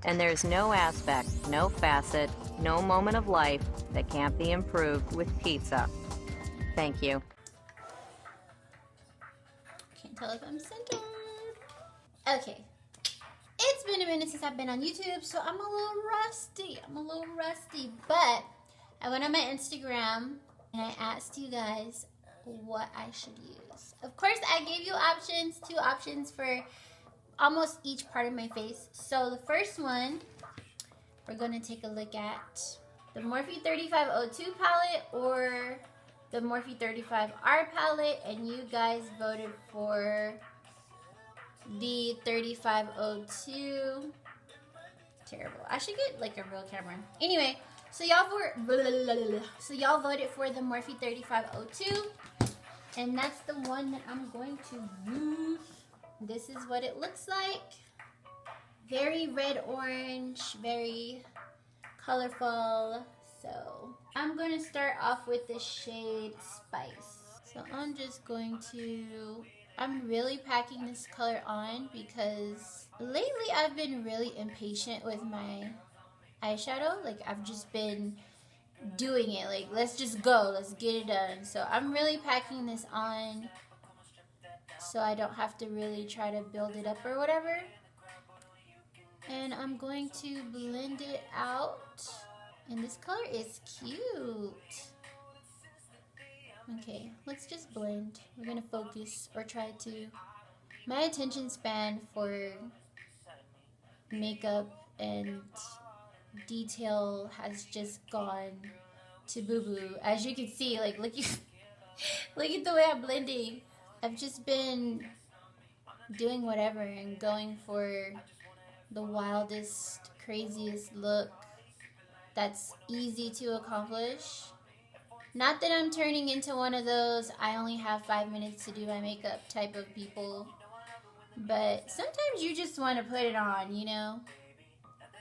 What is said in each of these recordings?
And there's no aspect, no facet, no moment of life that can't be improved with pizza. Thank you. Can't tell if I'm centered. Okay. It's been a minute since I've been on YouTube, so I'm a little rusty. But I went on my Instagram and I asked you guys what I should use. Of course, I gave you options, 2 options for almost each part of my face. So the first one, we're going to take a look at the Morphe 3502 palette or the Morphe 35R palette, and you guys voted for the 3502. Terrible. I should get like a real camera. Anyway, so y'all voted for the Morphe 3502, and that's the one that I'm going to use. This is what it looks like. Very red orange, very colorful. So I'm going to start off with the shade Spice. So I'm really packing this color on because lately I've been really impatient with my eyeshadow. Like, I've just been doing it. Like, let's just go. Let's get it done. So I'm really packing this on so I don't have to really try to build it up or whatever. And I'm going to blend it out. And this color is cute. Okay, let's just blend. We're going to focus or try to. My attention span for makeup and detail has just gone to boo-boo. As you can see, like, look at the way I'm blending. I've just been doing whatever and going for the wildest, craziest look that's easy to accomplish. Not that I'm turning into one of those I only have 5 minutes to do my makeup type of people, but sometimes you just want to put it on, you know?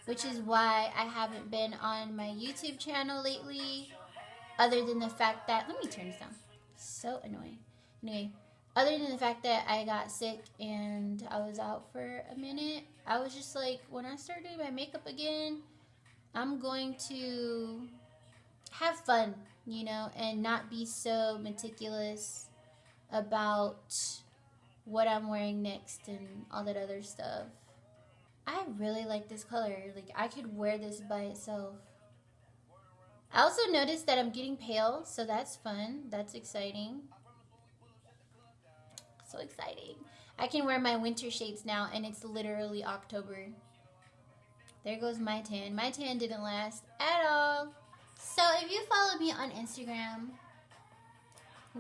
Which is why I haven't been on my YouTube channel lately, other than the fact that, let me turn this down, so annoying. Anyway, other than the fact that I got sick and I was out for a minute, I was just like, when I start doing my makeup again, I'm going to have fun, you know, and not be so meticulous about what I'm wearing next and all that other stuff. I really like this color. Like, I could wear this by itself. I also noticed that I'm getting pale, so that's fun. That's exciting. So exciting. I can wear my winter shades now, and it's literally October. There goes my tan. My tan didn't last at all. So if you follow me on Instagram,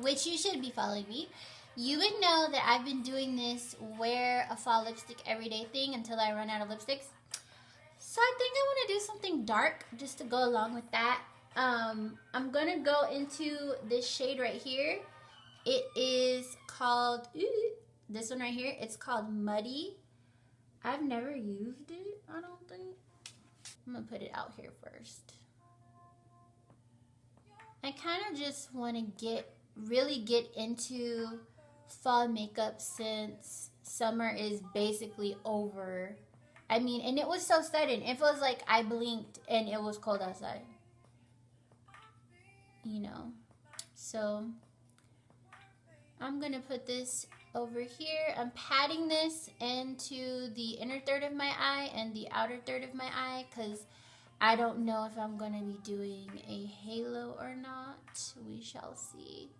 which you should be following me, you would know that I've been doing this wear a fall lipstick everyday thing until I run out of lipsticks. So I think I want to do something dark just to go along with that. I'm going to go into this shade right here. It is called, this one right here, it's called Muddy. I've never used it, I don't think. I'm going to put it out here first. I kind of just want to really get into fall makeup since summer is basically over. I mean, and it was so sudden. It was like I blinked and it was cold outside. You know. So I'm going to put this over here. I'm patting this into the inner third of my eye and the outer third of my eye because I don't know if I'm going to be doing a halo or not. We shall see.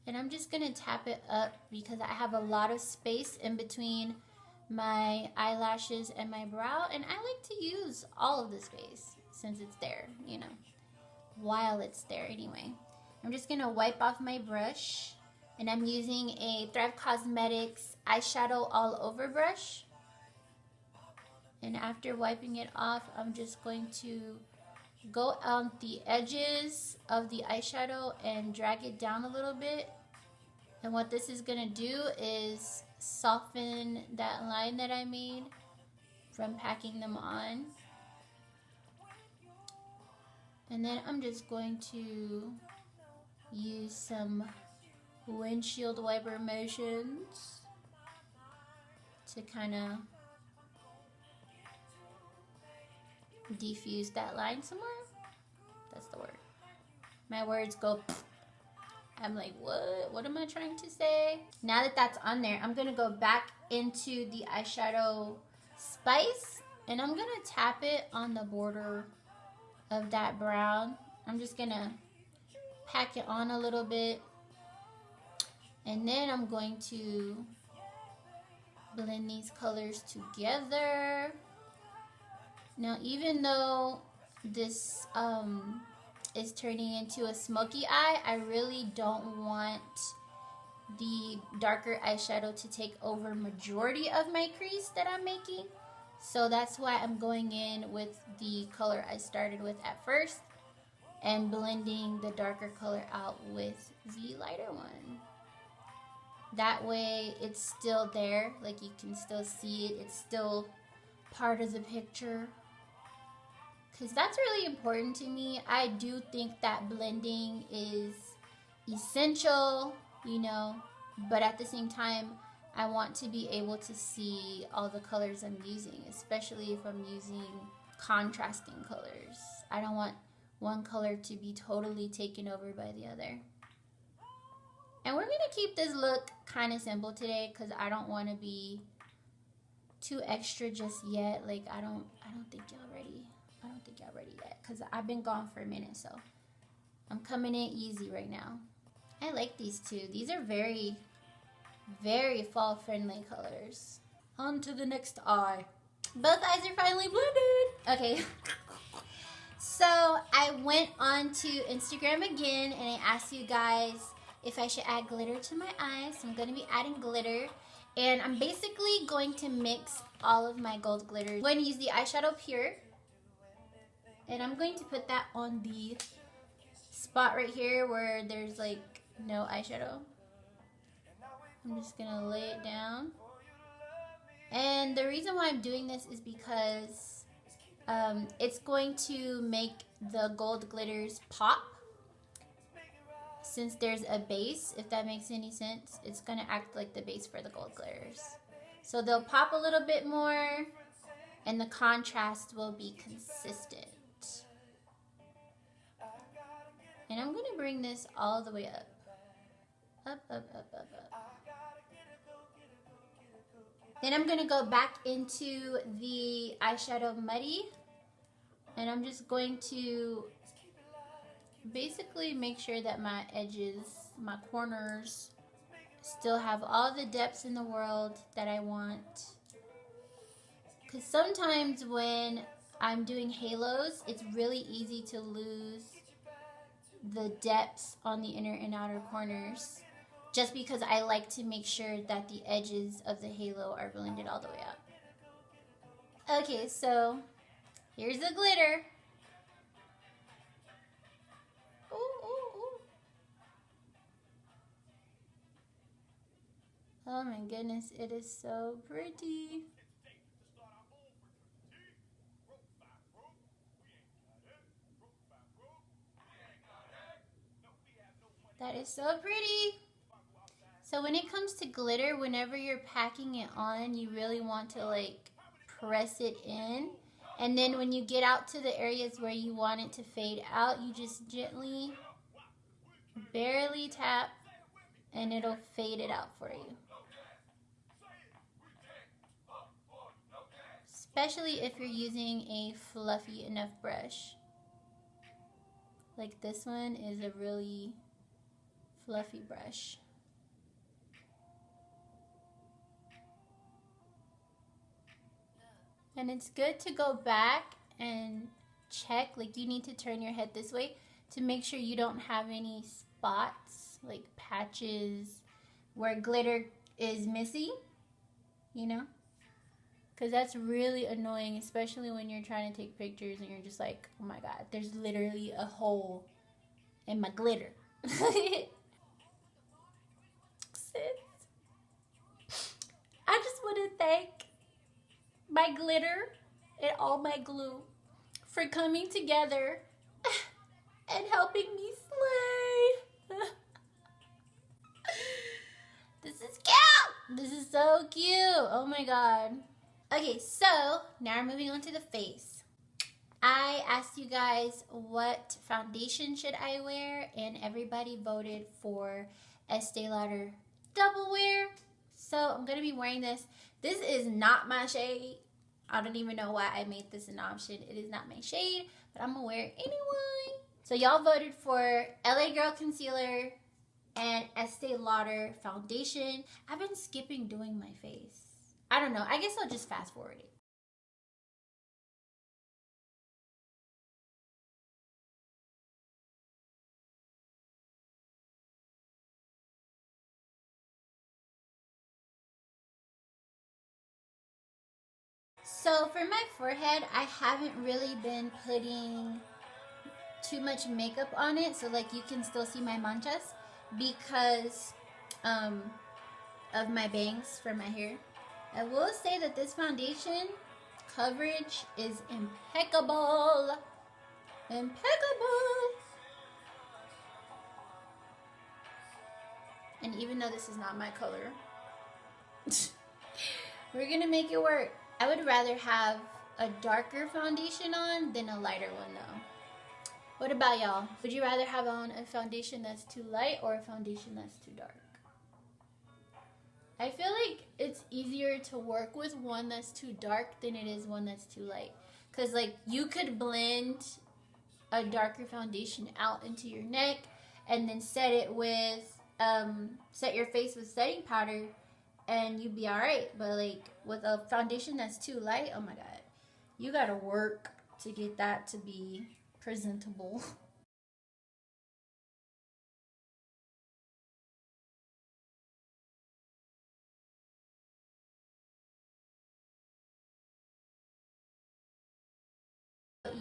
And I'm just going to tap it up because I have a lot of space in between my eyelashes and my brow. And I like to use all of the space since it's there, you know, while it's there anyway. I'm just going to wipe off my brush. And I'm using a Thrive Cosmetics eyeshadow all over brush. And after wiping it off, I'm just going to go on the edges of the eyeshadow and drag it down a little bit. And what this is going to do is soften that line that I made from packing them on. And then I'm just going to use some windshield wiper motions to kind of diffuse that line somewhere. That's the word. My words go I'm like, what? What am I trying to say? Now that that's on there, I'm going to go back into the eyeshadow spice. And I'm going to tap it on the border of that brown. I'm just going to pack it on a little bit. And then I'm going to blend these colors together. Now, even though this is turning into a smoky eye, I really don't want the darker eyeshadow to take over majority of my crease that I'm making. So that's why I'm going in with the color I started with at first and blending the darker color out with the lighter one. That way it's still there, like you can still see it, it's still part of the picture. Because that's really important to me. I do think that blending is essential, you know, but at the same time, I want to be able to see all the colors I'm using, especially if I'm using contrasting colors. I don't want one color to be totally taken over by the other. And we're going to keep this look kind of simple today because I don't want to be too extra just yet. Like, I don't think y'all ready. I don't think y'all ready yet because I've been gone for a minute, so I'm coming in easy right now. I like these two. These are very, very fall-friendly colors. On to the next eye. Both eyes are finally blended. Okay. So I went on to Instagram again and I asked you guys if I should add glitter to my eyes. So I'm going to be adding glitter. And I'm basically going to mix all of my gold glitter. I'm going to use the eyeshadow Pure. And I'm going to put that on the spot right here where there's like no eyeshadow. I'm just going to lay it down. And the reason why I'm doing this is because it's going to make the gold glitters pop. Since there's a base, if that makes any sense, it's going to act like the base for the gold glitters. So they'll pop a little bit more and the contrast will be consistent. And I'm going to bring this all the way up. Up, up, up, up, up. Then I'm going to go back into the eyeshadow Muddy. And I'm just going to basically make sure that my edges, my corners, still have all the depths in the world that I want. Because sometimes when I'm doing halos, it's really easy to lose the depths on the inner and outer corners. Just because I like to make sure that the edges of the halo are blended all the way up. Okay, so here's the glitter. Ooh, ooh, ooh. Oh my goodness, it is so pretty. That is so pretty. So when it comes to glitter, whenever you're packing it on, you really want to like press it in. And then when you get out to the areas where you want it to fade out, you just gently, barely tap and it'll fade it out for you. Especially if you're using a fluffy enough brush. Like this one is a really fluffy brush. And it's good to go back and check, like you need to turn your head this way to make sure you don't have any spots, like patches where glitter is missing, you know? Because that's really annoying, especially when you're trying to take pictures and you're just like, oh my god, there's literally a hole in my glitter. Sis, I just want to thank my glitter and all my glue for coming together and helping me slay. This is cute. This is so cute. Oh my god. Okay, so now we're moving on to the face. I asked you guys what foundation should I wear, and everybody voted for Estee Lauder Double Wear. So I'm going to be wearing this. This is not my shade. I don't even know why I made this an option. It is not my shade, but I'm going to wear it anyway. So y'all voted for LA Girl Concealer and Estee Lauder Foundation. I've been skipping doing my face. I don't know. I guess I'll just fast forward it. So for my forehead, I haven't really been putting too much makeup on it, so like you can still see my manchas because of my bangs for my hair. I will say that this foundation coverage is impeccable. Impeccable. And even though this is not my color, we're gonna make it work. I would rather have a darker foundation on than a lighter one though. What about y'all? Would you rather have on a foundation that's too light or a foundation that's too dark? I feel like it's easier to work with one that's too dark than it is one that's too light. Because like you could blend a darker foundation out into your neck and then set it with, set your face with setting powder and you'd be alright. But like with a foundation that's too light, oh my god, you gotta work to get that to be presentable.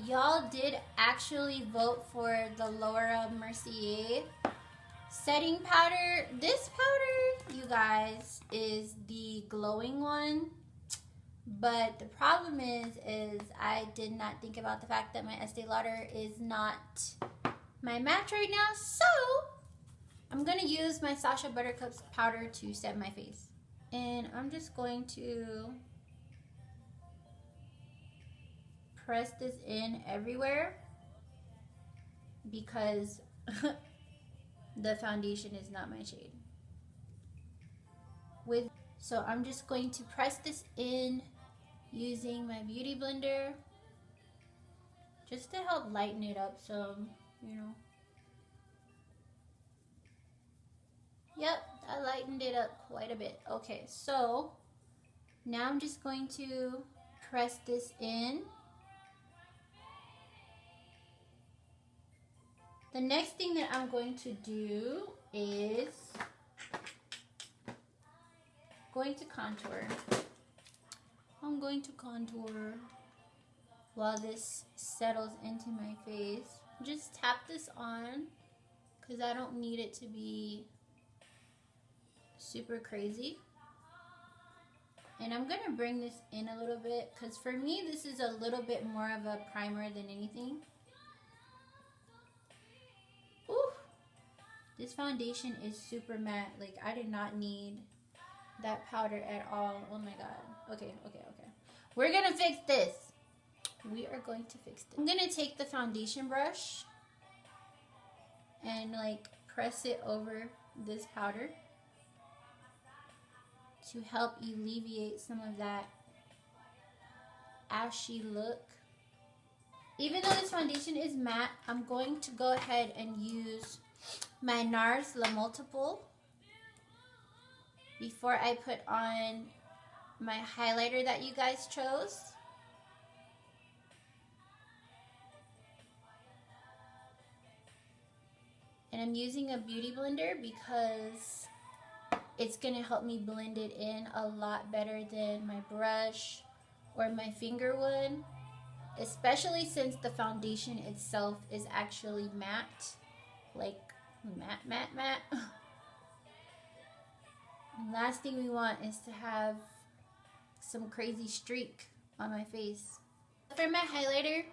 Y'all did actually vote for the Laura Mercier setting powder. This powder, you guys, is the glowing one. But the problem is I did not think about the fact that my Estee Lauder is not my match right now. So I'm going to use my Sasha Buttercup's powder to set my face. And I'm just going to press this in everywhere because the foundation is not my shade. So I'm just going to press this in using my beauty blender just to help lighten it up some, you know. Yep, I lightened it up quite a bit. Okay, so now I'm just going to press this in. The next thing that I'm going to do is going to contour. I'm going to contour while this settles into my face. Just tap this on because I don't need it to be super crazy. And I'm gonna bring this in a little bit because for me this is a little bit more of a primer than anything. Ooh, this foundation is super matte. Like I did not need that powder at all. Oh my god. Okay. We're gonna fix this. We are going to fix this. I'm gonna take the foundation brush and like press it over this powder to help alleviate some of that ashy look. Even though this foundation is matte, I'm going to go ahead and use my NARS La Multiple before I put on my highlighter that you guys chose. And I'm using a beauty blender because it's going to help me blend it in a lot better than my brush or my finger would. Especially since the foundation itself is actually matte. Like matte. And last thing we want is to have some crazy streak on my face. For my highlighter,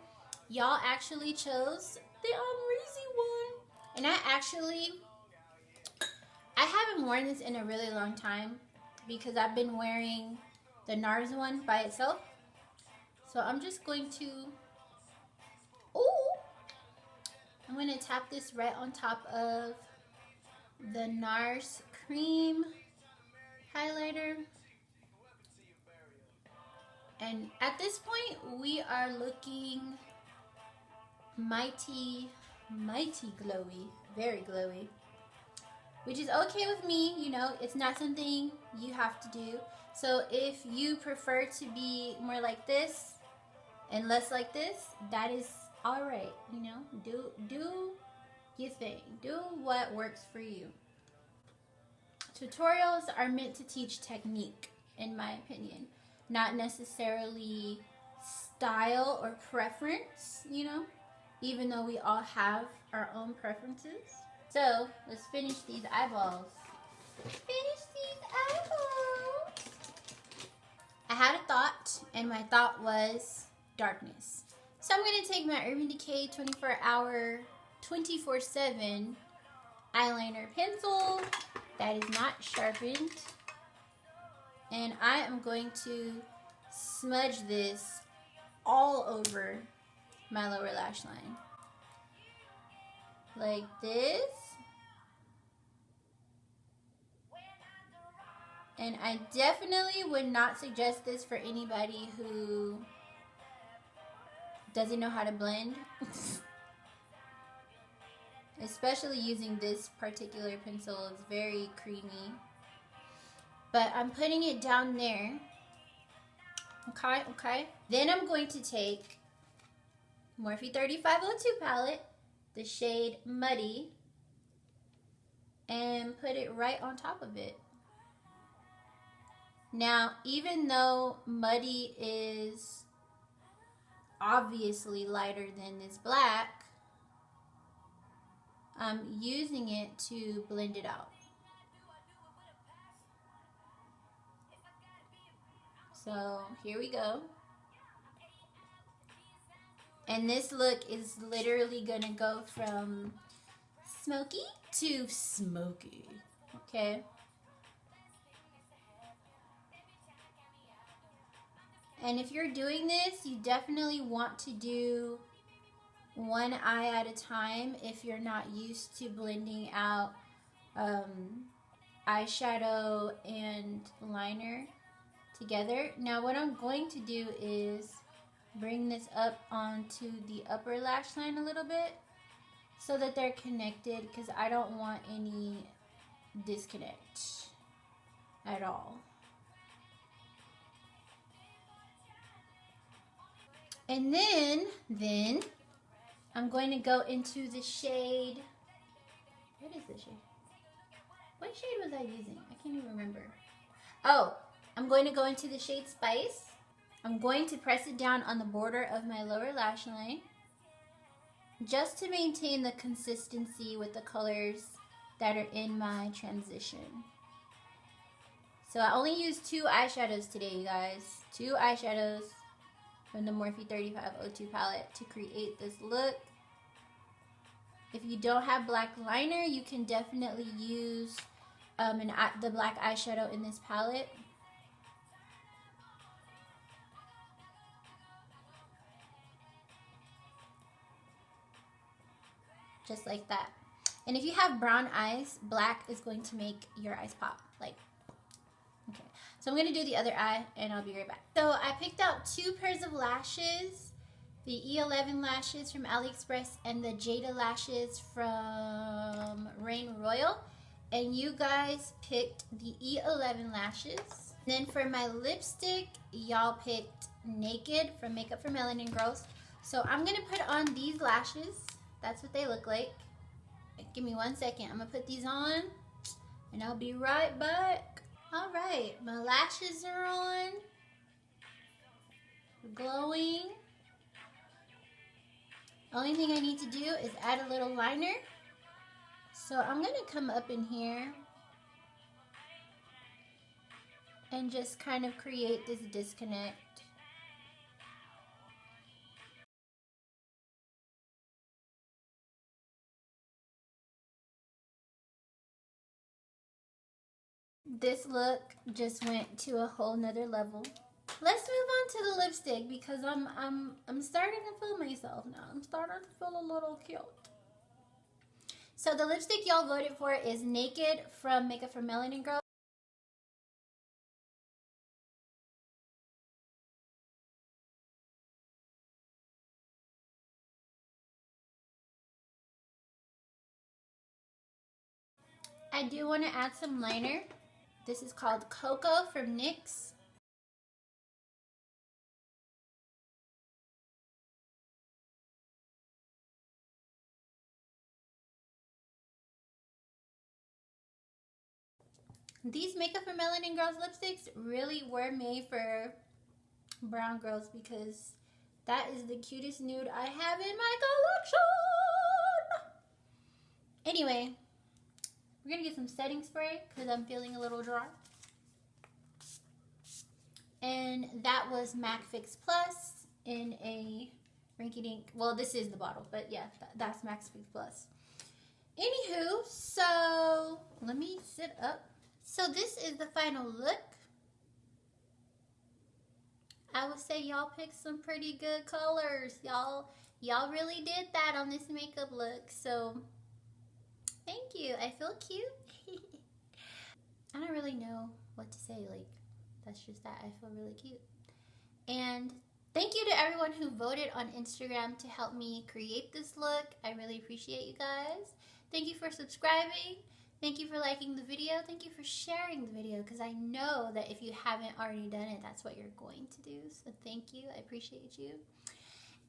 y'all actually chose the Xrizz'Tina one. And I haven't worn this in a really long time because I've been wearing the NARS one by itself. So I'm just going to Ooh! I'm going to tap this right on top of the NARS cream highlighter. And at this point, we are looking mighty, mighty glowy. Very glowy. Which is okay with me, you know, it's not something you have to do. So if you prefer to be more like this and less like this, that is alright, you know. Do your thing. Do what works for you. Tutorials are meant to teach technique, in my opinion. Not necessarily style or preference, you know, even though we all have our own preferences. So, let's finish these eyeballs. Finish these eyeballs! I had a thought, and my thought was darkness. So I'm going to take my Urban Decay 24-hour, 24/7 eyeliner pencil that is not sharpened. And I am going to smudge this all over my lower lash line. Like this. And I definitely would not suggest this for anybody who doesn't know how to blend. Especially using this particular pencil. It's very creamy. But I'm putting it down there. Okay, okay. Then I'm going to take Morphe 3502 palette, the shade Muddy, and put it right on top of it. Now, even though Muddy is obviously lighter than this black, I'm using it to blend it out. So here we go. And this look is literally gonna go from smoky to smoky. Okay. And if you're doing this, you definitely want to do one eye at a time if you're not used to blending out eyeshadow and liner together. Now what I'm going to do is bring this up onto the upper lash line a little bit so that they're connected, because I don't want any disconnect at all. And then I'm going to go into the shade. What is this shade? What shade was I using? I can't even remember. Oh, I'm going to go into the shade Spice. I'm going to press it down on the border of my lower lash line just to maintain the consistency with the colors that are in my transition. So I only used 2 eyeshadows today, you guys. 2 eyeshadows from the Morphe 3502 palette to create this look. If you don't have black liner, you can definitely use the black eyeshadow in this palette. Just like that. And if you have brown eyes, black is going to make your eyes pop. Like, okay. So I'm going to do the other eye and I'll be right back. So I picked out 2 pairs of lashes. The E11 lashes from AliExpress and the Jada lashes from Rain Royal. And you guys picked the E11 lashes. Then for my lipstick, y'all picked Naked from Makeup for Melanin Girls. So I'm going to put on these lashes. That's what they look like. Give me 1 second. I'm going to put these on and I'll be right back. All right, my lashes are on. Glowing. Only thing I need to do is add a little liner. So I'm going to come up in here and just kind of create this disconnect. This look just went to a whole nother level. let's move on to the lipstick because I'm starting to feel myself now. I'm starting to feel a little cute. So the lipstick y'all voted for is Naked from Makeup for Melanin Girl. I do want to add some liner. This is called Cocoa from NYX. These Makeup for Melanin Girls lipsticks really were made for brown girls because that is the cutest nude I have in my collection. Anyway, we're going to get some setting spray because I'm feeling a little dry. And that was MAC Fix Plus in a rinky dink. Well, this is the bottle, but yeah, that's MAC Fix Plus. Anywho, so let me sit up. So this is the final look. I would say y'all picked some pretty good colors. Y'all really did that on this makeup look. So thank you. I feel cute. I don't really know what to say. Like, that's just that. I feel really cute. And thank you to everyone who voted on Instagram to help me create this look. I really appreciate you guys. Thank you for subscribing. Thank you for liking the video. Thank you for sharing the video because I know that if you haven't already done it, that's what you're going to do. So thank you. I appreciate you.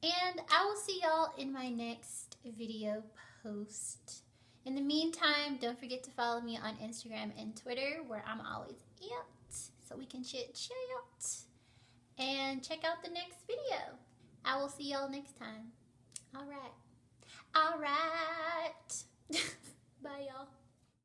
And I will see y'all in my next video post. In the meantime, don't forget to follow me on Instagram and Twitter where I'm always at so we can chit chat. And check out the next video. I will see y'all next time. All right. All right.